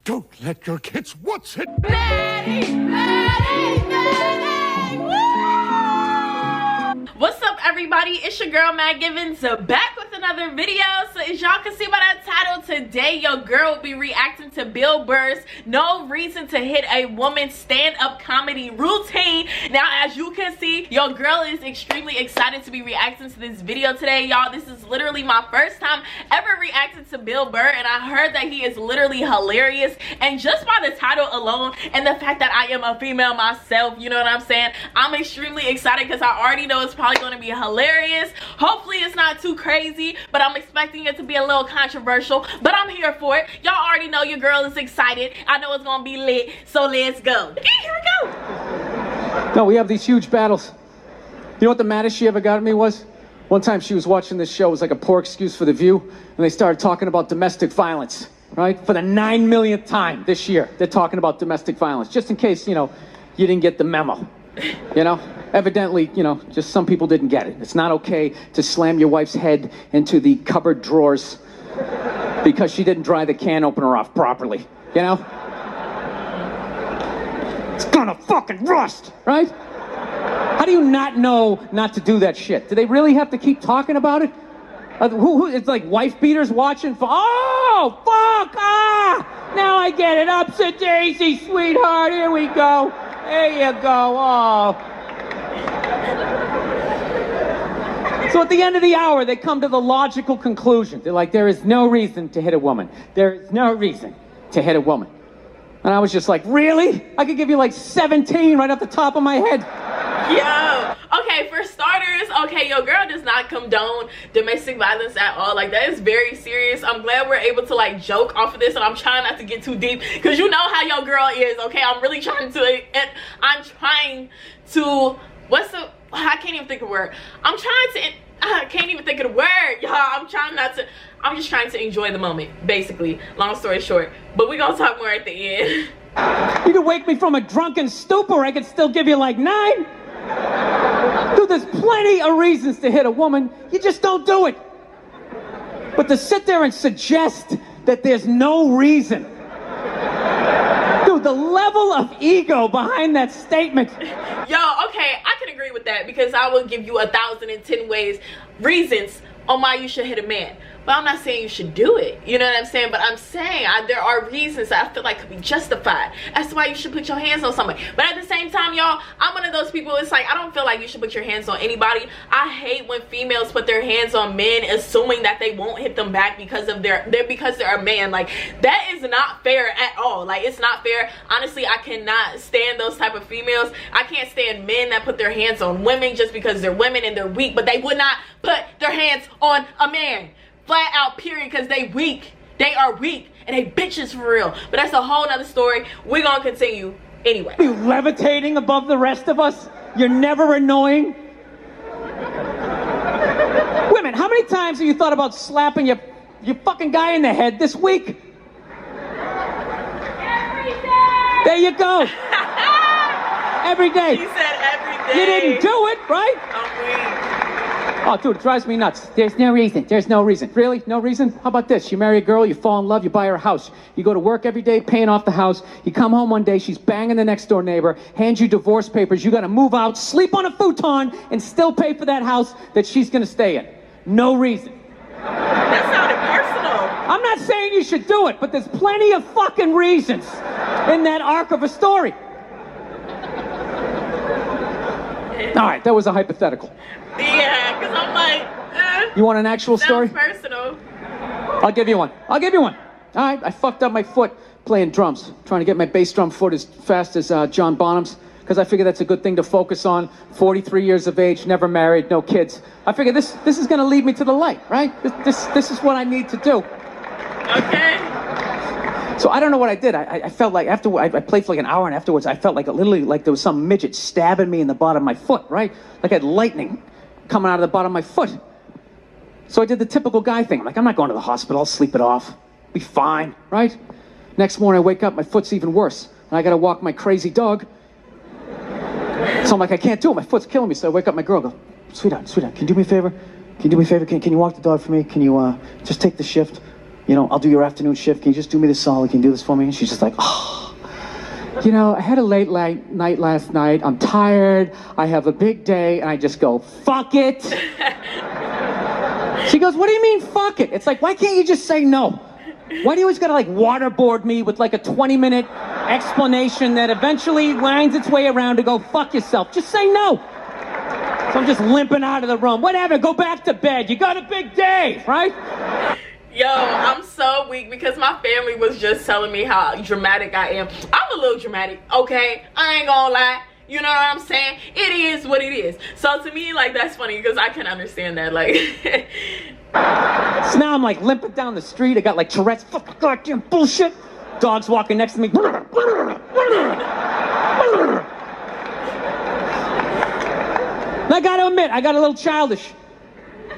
Don't let your kids watch it. What's up, everybody? It's your girl Matt Givens, back with another video. So as y'all can see by that title, today your girl will be reacting to Bill Burr's No Reason to Hit a Woman stand-up comedy routine. Now, as you can see, your girl is extremely excited to be reacting to this video today, y'all. This is literally my first time ever reacting to Bill Burr, and I heard that he is literally hilarious. And just by the title alone and the fact that I am a female myself, you know what I'm saying, I'm extremely excited because I already know it's probably going to be hilarious. Hopefully it's not too crazy, but I'm expecting it to be a little controversial, but I'm here for it. Y'all already know your girl is excited. I know it's gonna be lit, so let's go. Okay, here we go. No, we have these huge battles. You know what the maddest she ever got at me was? One time she was watching this show. It was like a poor excuse for The View, and they started talking about domestic violence, right? For the 9 millionth time this year, they're talking about domestic violence, just in case, you know, you didn't get the memo, you know? Evidently, you know, just some people didn't get it. It's not okay to slam your wife's head into the cupboard drawers because she didn't dry the can opener off properly, you know? It's gonna fucking rust, right? How do you not know not to do that shit? Do they really have to keep talking about it? It's like wife beaters watching for, oh, fuck, ah! Now I get it, upset daisy, sweetheart, here we go. There you go, oh. So at the end of the hour, they come to the logical conclusion. They're like, there is no reason to hit a woman. There is no reason to hit a woman. And I was just like, really? I could give you like 17 right off the top of my head. Yo, okay, for starters, okay, your girl does not condone domestic violence at all. Like, that is very serious. I'm glad we're able to like joke off of this, and I'm trying not to get too deep because you know how your girl is, okay? I'm really trying to, what's the, I can't even think of a word. I can't even think of the word, y'all. I'm just trying to enjoy the moment, basically. Long story short. But we're gonna talk more at the end. You can wake me from a drunken stupor, I could still give you like 9. Dude, there's plenty of reasons to hit a woman. You just don't do it. But to sit there and suggest that there's no reason. Dude, the level of ego behind that statement. Yo, okay, I can agree with that because I will give you 1,010 reasons on why you should hit a man. But I'm not saying you should do it, you know what I'm saying? But I'm saying there are reasons that I feel like could be justified as to why you should put your hands on somebody. But at the same time, y'all, I'm one of those people, it's like, I don't feel like you should put your hands on anybody. I hate when females put their hands on men assuming that they won't hit them back because of because they're a man. Like, that is not fair at all. Like, it's not fair. Honestly, I cannot stand those type of females. I can't stand men that put their hands on women just because they're women and they're weak, but they would not put their hands on a man. Flat out, period, because they weak. They are weak and they bitches for real. But that's a whole nother story. We're gonna continue anyway. Are you levitating above the rest of us? You're never annoying. Women, how many times have you thought about slapping your fucking guy in the head this week? Every day. There you go. Every day. She said every day. You didn't do it, right? I'm weak. Oh, dude, it drives me nuts. There's no reason. There's no reason. Really? No reason? How about this? You marry a girl, you fall in love, you buy her a house. You go to work every day, paying off the house. You come home one day, she's banging the next door neighbor, hands you divorce papers. You got to move out, sleep on a futon, and still pay for that house that she's going to stay in. No reason. That sounded personal. I'm not saying you should do it, but there's plenty of fucking reasons in that arc of a story. All right, that was a hypothetical. Yeah, because I'm like, You want an actual story? Sounds personal. I'll give you one. All right, I fucked up my foot playing drums, trying to get my bass drum foot as fast as John Bonham's, because I figure that's a good thing to focus on. 43 years of age, never married, no kids. I figure this is going to lead me to the light, right? This is what I need to do. Okay. So I don't know what I did. I felt like after I played for like an hour, and afterwards I felt like literally like there was some midget stabbing me in the bottom of my foot, right? Like I had lightning coming out of the bottom of my foot. So I did the typical guy thing. I'm like, I'm not going to the hospital. I'll sleep it off. Be fine, right? Next morning I wake up, my foot's even worse. And I got to walk my crazy dog. So I'm like, I can't do it. My foot's killing me. So I wake up my girl, go, sweetheart, can you do me a favor? can you do me a favor? Can you walk the dog for me? Can you just take the shift? You know, I'll do your afternoon shift. Can you just do me this solid? Can you do this for me? And she's just like, oh, you know, I had a late night last night. I'm tired. I have a big day. And I just go, fuck it. She goes, what do you mean, fuck it? It's like, why can't you just say no? Why do you always gotta like waterboard me with like a 20-minute explanation that eventually winds its way around to go fuck yourself? Just say no. So I'm just limping out of the room. Whatever, go back to bed. You got a big day, right? Yo, I'm so weak because my family was just telling me how dramatic I am. I'm a little dramatic, okay? I ain't gonna lie. You know what I'm saying? It is what it is. So to me, like, that's funny because I can understand that. Like, so now I'm like limping down the street. I got like Tourette's, fucking goddamn bullshit. Dog's walking next to me. And I gotta admit, I got a little childish.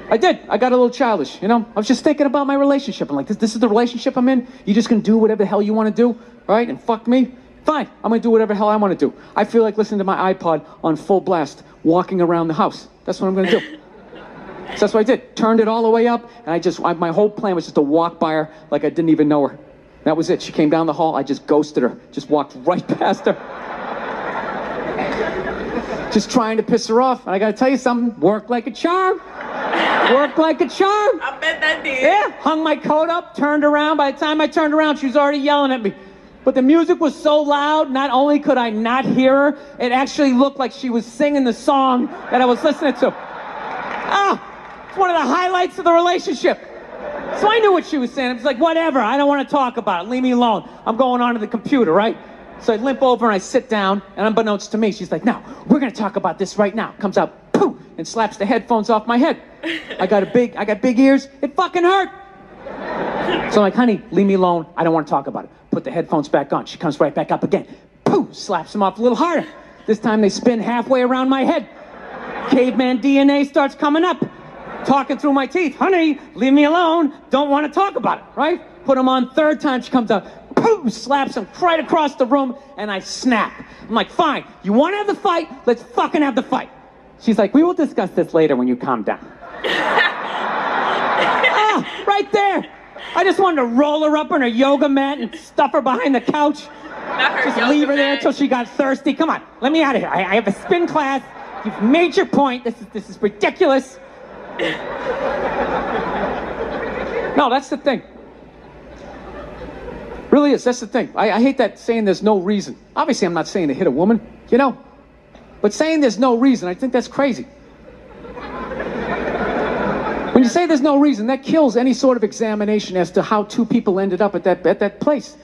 I did. I got a little childish, you know? I was just thinking about my relationship. I'm like, this is the relationship I'm in? You just gonna do whatever the hell you wanna do, right? And fuck me? Fine, I'm gonna do whatever the hell I wanna do. I feel like listening to my iPod on full blast, walking around the house. That's what I'm gonna do. So that's what I did. Turned it all the way up, and my whole plan was just to walk by her like I didn't even know her. That was it. She came down the hall, I just ghosted her. Just walked right past her. Just trying to piss her off. And I gotta tell you something, worked like a charm. Worked like a charm. I bet that did. Yeah, hung my coat up, turned around. By the time I turned around, she was already yelling at me. But the music was so loud, not only could I not hear her, it actually looked like she was singing the song that I was listening to. Ah, it's one of the highlights of the relationship. So I knew what she was saying. I was like, whatever, I don't want to talk about it. Leave me alone. I'm going onto the computer, right? So I limp over and I sit down, and unbeknownst to me, she's like, no, we're going to talk about this right now. Comes out, poof, and slaps the headphones off my head. I got big ears. It fucking hurt. So I'm like, honey, leave me alone. I don't want to talk about it. Put the headphones back on. She comes right back up again. Poof, slaps them off a little harder. This time they spin halfway around my head. Caveman DNA starts coming up. Talking through my teeth. Honey, leave me alone. Don't want to talk about it, right? Put them on third time. She comes out. Poof, slaps him right across the room, and I snap. I'm like, fine. You want to have the fight? Let's fucking have the fight. She's like, we will discuss this later when you calm down. Ah, right there. I just wanted to roll her up on her yoga mat and stuff her behind the couch. Just leave her there until she got thirsty. Come on, let me out of here. I have a spin class. You've made your point. This is ridiculous. No, that's the thing. Really is. That's the thing. I hate that saying there's no reason. Obviously, I'm not saying to hit a woman, you know. But saying there's no reason, I think that's crazy. When you say there's no reason, that kills any sort of examination as to how two people ended up at that place.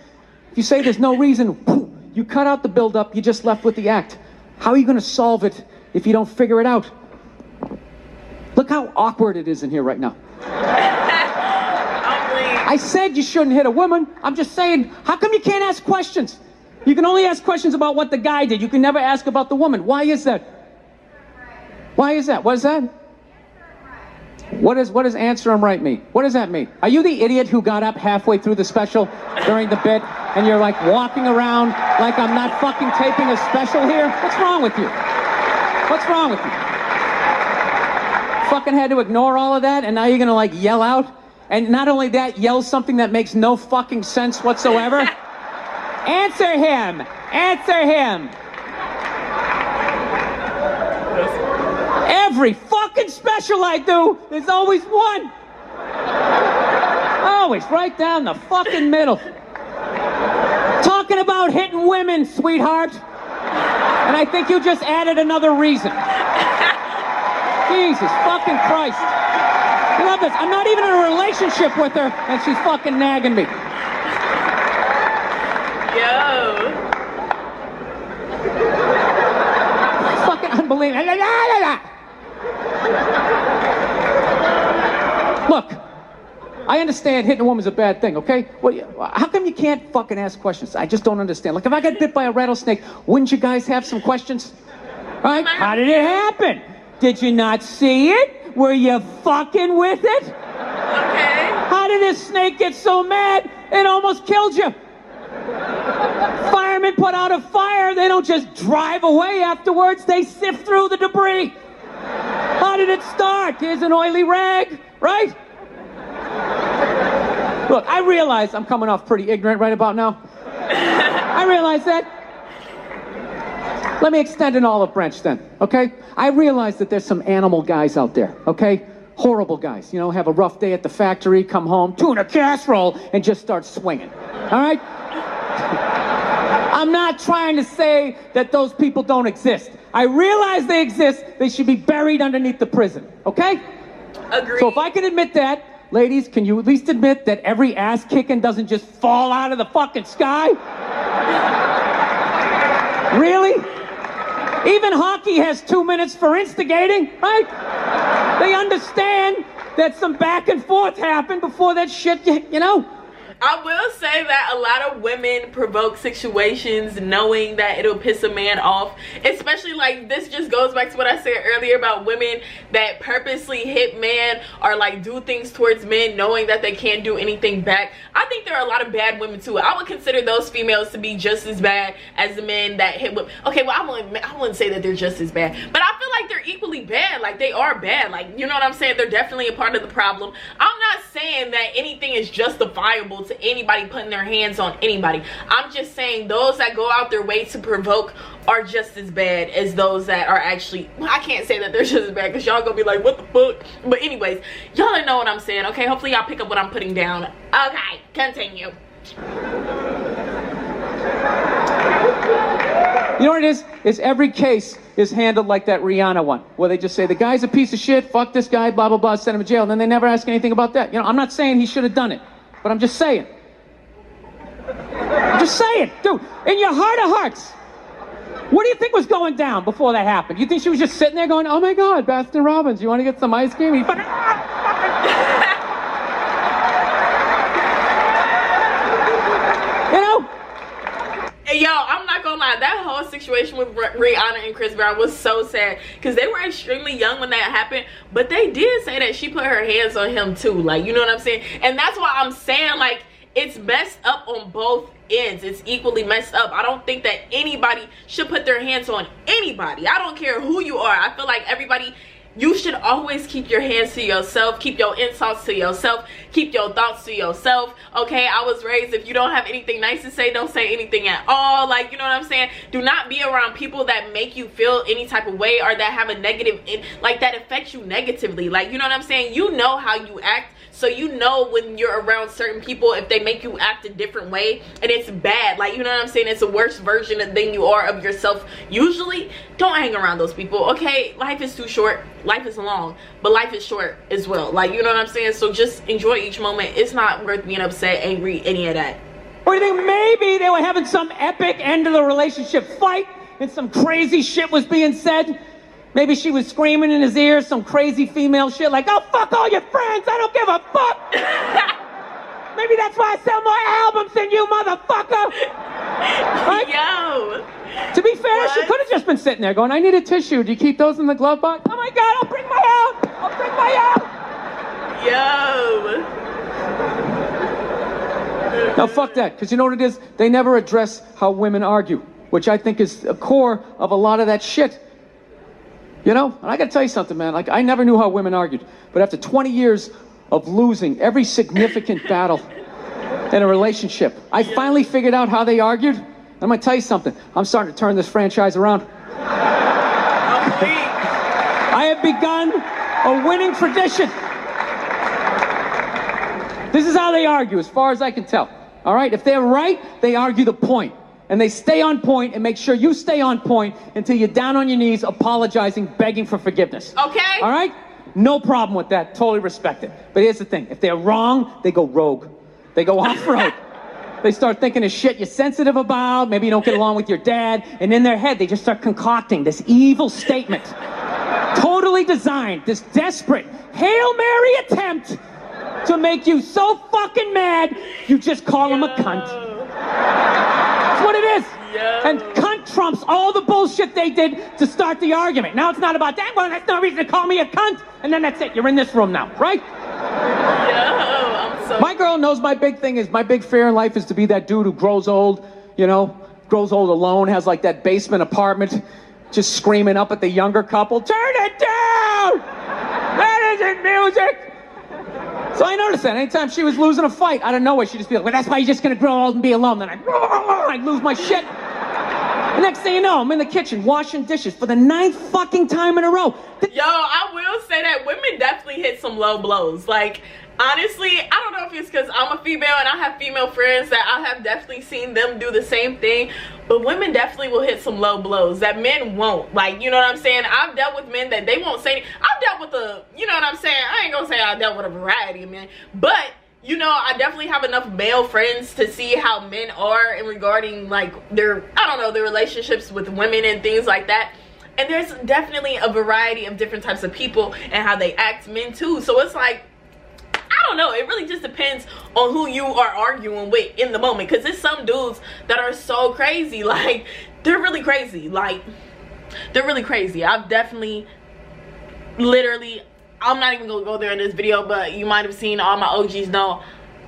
If you say there's no reason, you cut out the build-up, you're just left with the act. How are you going to solve it if you don't figure it out? Look how awkward it is in here right now. I said you shouldn't hit a woman. I'm just saying, how come you can't ask questions? You can only ask questions about what the guy did. You can never ask about the woman. Why is that? Why is that? What is that? What does answer him right mean? What does that mean? Are you the idiot who got up halfway through the special during the bit and you're like walking around like I'm not fucking taping a special here? What's wrong with you? What's wrong with you? Fucking had to ignore all of that and now you're gonna like yell out? And not only that, yell something that makes no fucking sense whatsoever? Answer him! Answer him! Every fucking special I do, there's always one. Always right down the fucking middle. Talking about hitting women, sweetheart. And I think you just added another reason. Jesus fucking Christ. I love this. I'm not even in a relationship with her, and she's fucking nagging me. Yo. Fucking unbelievable. Look, I understand hitting a woman's a bad thing, okay? Well, how come you can't fucking ask questions? I just don't understand. Like, if I got bit by a rattlesnake, wouldn't you guys have some questions? Right? How did it happen? Did you not see it? Were you fucking with it? Okay. How did this snake get so mad it almost killed you? Firemen put out a fire. They don't just drive away afterwards. They sift through the debris. How did it start? Here's an oily rag, right? Look, I realize I'm coming off pretty ignorant right about now. I realize that. Let me extend an olive branch then, okay? I realize that there's some animal guys out there, okay? Horrible guys, you know, have a rough day at the factory, come home, tuna casserole, and just start swinging, all right? I'm not trying to say that those people don't exist. I realize they exist. They should be buried underneath the prison, okay? Agreed. So if I can admit that, ladies, can you at least admit that every ass kicking doesn't just fall out of the fucking sky? Really? Even hockey has 2 minutes for instigating, right? They understand that some back and forth happened before that shit, you know? I will say that a lot of women provoke situations knowing that it'll piss a man off. Especially, like, this just goes back to what I said earlier about women that purposely hit men or like do things towards men knowing that they can't do anything back. I think there are a lot of bad women too. I would consider those females to be just as bad as the men that hit women. Okay, well, I wouldn't say that they're just as bad, but I feel like they're equally bad. Like, they are bad. Like, you know what I'm saying? They're definitely a part of the problem. I'm not saying that anything is justifiable to anybody putting their hands on anybody. I'm just saying those that go out their way to provoke are just as bad as those that are actually, well, I can't say that they're just as bad because y'all gonna be like, what the fuck? But anyways, y'all know what I'm saying, okay? Hopefully y'all pick up what I'm putting down. Okay, continue. You know what it is? Is every case is handled like that Rihanna one, where they just say, the guy's a piece of shit, fuck this guy, blah, blah, blah, send him to jail, and then they never ask anything about that. You know, I'm not saying he should have done it, but I'm just saying. I'm just saying, dude, in your heart of hearts, what do you think was going down before that happened? You think she was just sitting there going, oh my God, Baskin Robbins, you want to get some ice cream? You know? Yo, I'm not gonna lie, that whole situation with Rihanna and Chris Brown was so sad because they were extremely young when that happened, but they did say that she put her hands on him too, like, you know what I'm saying? And that's why I'm saying, like, it's messed up on both ends. It's equally messed up. I don't think that anybody should put their hands on anybody. I don't care who you are. I feel like everybody, you should always keep your hands to yourself, keep your insults to yourself, keep your thoughts to yourself, okay? I was raised, if you don't have anything nice to say, don't say anything at all, like, you know what I'm saying? Do not be around people that make you feel any type of way or that have a negative, like, that affects you negatively, like, you know what I'm saying? You know how you act, so you know when you're around certain people if they make you act a different way and it's bad, like, you know what I'm saying? It's a worse version than you are of yourself. Usually, don't hang around those people, okay? Life is too short. Life is long, but life is short as well, like, you know what I'm saying? So just enjoy each moment. It's not worth being upset, angry, any of that. Or you think maybe they were having some epic end of the relationship fight and some crazy shit was being said? Maybe she was screaming in his ear some crazy female shit like, oh, fuck all your friends, I don't give a fuck. Maybe that's why I sell more albums than you, motherfucker. Right? Yo. To be fair, she could have just been sitting there going, I need a tissue. Do you keep those in the glove box? Oh my God, I'll bring my out. I'll bring my out. Yo. No, fuck that, because you know what it is? They never address how women argue, which I think is the core of a lot of that shit. You know, and I gotta tell you something, man. Like, I never knew how women argued, but after 20 years of losing every significant battle in a relationship, I finally figured out how they argued. I'm gonna tell you something. I'm starting to turn this franchise around. I have begun a winning tradition. This is how they argue, as far as I can tell. All right? If they're right, they argue the point. And they stay on point and make sure you stay on point until you're down on your knees, apologizing, begging for forgiveness. Okay. All right? No problem with that. Totally respect it. But here's the thing. If they're wrong, they go rogue. They go off-road. They start thinking of shit you're sensitive about. Maybe you don't get along with your dad. And in their head, they just start concocting this evil statement. Totally designed, this desperate Hail Mary attempt to make you so fucking mad, you just call them a cunt. That's what it is. And cunt trumps all the bullshit they did to start the argument. Now it's not about that. Well, that's no reason to call me a cunt. And then that's it. You're in this room now, right? My girl knows my big thing is, my big fear in life is to be that dude who grows old, you know, grows old alone, has like that basement apartment, just screaming up at the younger couple, turn it down! That isn't music! So I noticed that anytime she was losing a fight, out of nowhere, she'd just be like, well, that's why you're just gonna grow old and be alone. Then I'd lose my shit. The next thing you know, I'm in the kitchen washing dishes for the 9th fucking time in a row. Yo, I will say that women definitely hit some low blows. Like, honestly, I don't know if it's because I'm a female and I have female friends that I have definitely seen them do the same thing, but women definitely will hit some low blows that men won't. Like, you know what I'm saying? I've dealt with men that they won't say. I've dealt with you know what I'm saying? I ain't gonna say I dealt with a variety of men, but you know, I definitely have enough male friends to see how men are in regarding like their, I don't know, their relationships with women and things like that. And there's definitely a variety of different types of people and how they act, men too. So it's like, I don't know, it really just depends on who you are arguing with in the moment, because there's some dudes that are so crazy, like they're really crazy, like they're really crazy. I've definitely literally, I'm not even gonna go there in this video, but you might have seen, all my OGs know,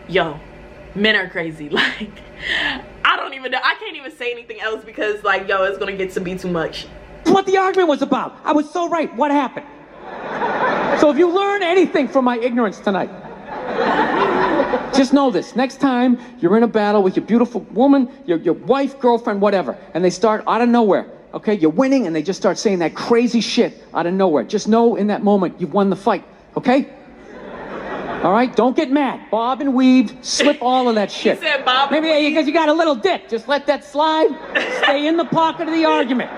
yo, men are crazy. Like, I don't even know, I can't even say anything else because like, yo, it's gonna get to be too much. That's what the argument was about. I was so right. What happened? So if you learn anything from my ignorance tonight, just know this. Next time you're in a battle with your beautiful woman, your wife, girlfriend, whatever, and they start out of nowhere, okay, you're winning, and they just start saying that crazy shit out of nowhere. Just know in that moment you've won the fight, okay? All right, don't get mad. Bob and weave, slip all of that shit. He said bob and maybe because you got a little dick. Just let that slide. Stay in the pocket of the argument.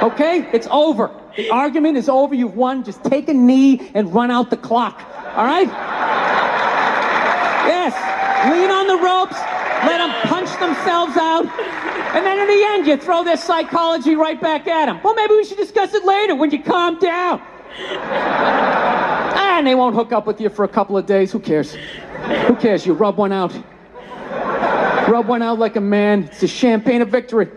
Okay, it's over. The argument is over. You've won. Just take a knee and run out the clock. All right? Yes. Lean on the ropes. Let them punch themselves out. And then in the end, you throw their psychology right back at them. Well, maybe we should discuss it later when you calm down. And they won't hook up with you for a couple of days. Who cares? Who cares? You rub one out. Rub one out like a man. It's the champagne of victory.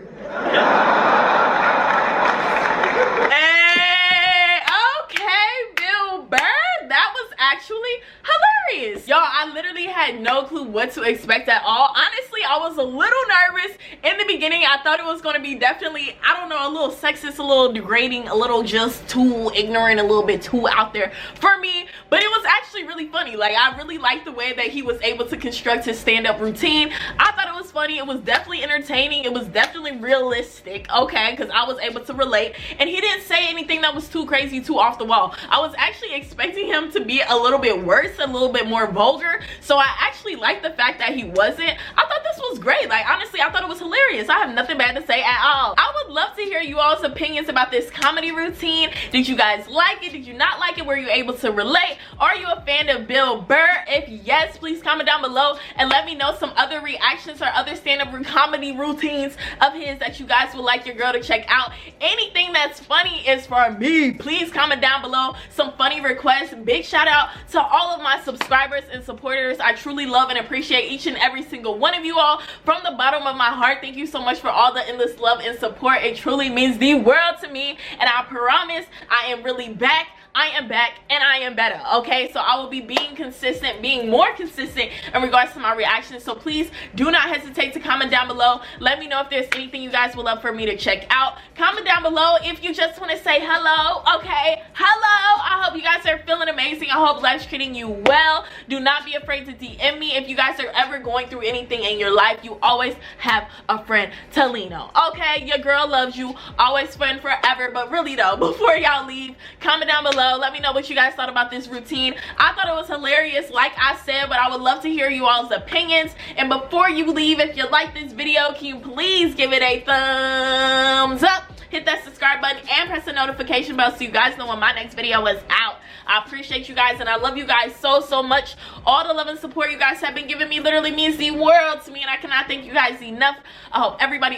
Y'all, I literally had no clue what to expect at all. Honestly, I was a little nervous in the beginning. I thought it was going to be definitely, I don't know, a little sexist, a little degrading, a little just too ignorant, a little bit too out there for me. But it was actually really funny. Like, I really liked the way that he was able to construct his stand-up routine. I thought it was funny. It was definitely entertaining. It was definitely realistic, okay, because I was able to relate. And he didn't say anything that was too crazy, too off the wall. I was actually expecting him to be a little bit worse, a little bit more vulgar. So I actually liked the fact that he wasn't. I thought this was great. Like, honestly, I thought it was hilarious. I have nothing bad to say at all. I would love to hear you all's opinions about this comedy routine. Did you guys like it? Did you not like it? Were you able to relate? Are you a fan of Bill Burr? If yes, please comment down below and let me know some other reactions or other stand-up comedy routines of his that you guys would like your girl to check out. Anything that's funny is for me. Please comment down below some funny requests. Big shout out to all of my subscribers and supporters. I truly love and appreciate each and every single one of you all from the bottom of my heart. Thank you so much for all the endless love and support. It truly means the world to me, and I promise I am really back. I am back and I am better, okay? So I will be being consistent, being more consistent in regards to my reactions. So please do not hesitate to comment down below. Let me know if there's anything you guys would love for me to check out. Comment down below if you just want to say hello, okay? Hello. I hope you guys are feeling amazing. I hope life's treating you well. Do not be afraid to DM me if you guys are ever going through anything in your life. You always have a friend to lean on, okay? Your girl loves you. Always friend forever. But really though, before y'all leave, comment down below. Let me know what you guys thought about this routine. I thought it was hilarious, like I said, but I would love to hear you all's opinions. And before you leave, if you like this video, can you please give it a thumbs up? Hit that subscribe button and press the notification bell so you guys know when my next video is out. I appreciate you guys and I love you guys so much. All the love and support you guys have been giving me literally means the world to me, and I cannot thank you guys enough. I hope everybody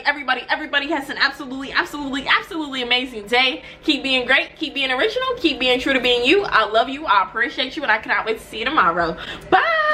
has an absolutely amazing day. Keep being great, keep being original, keep being true to being you. I love you, I appreciate you, and I cannot wait to see you tomorrow. Bye.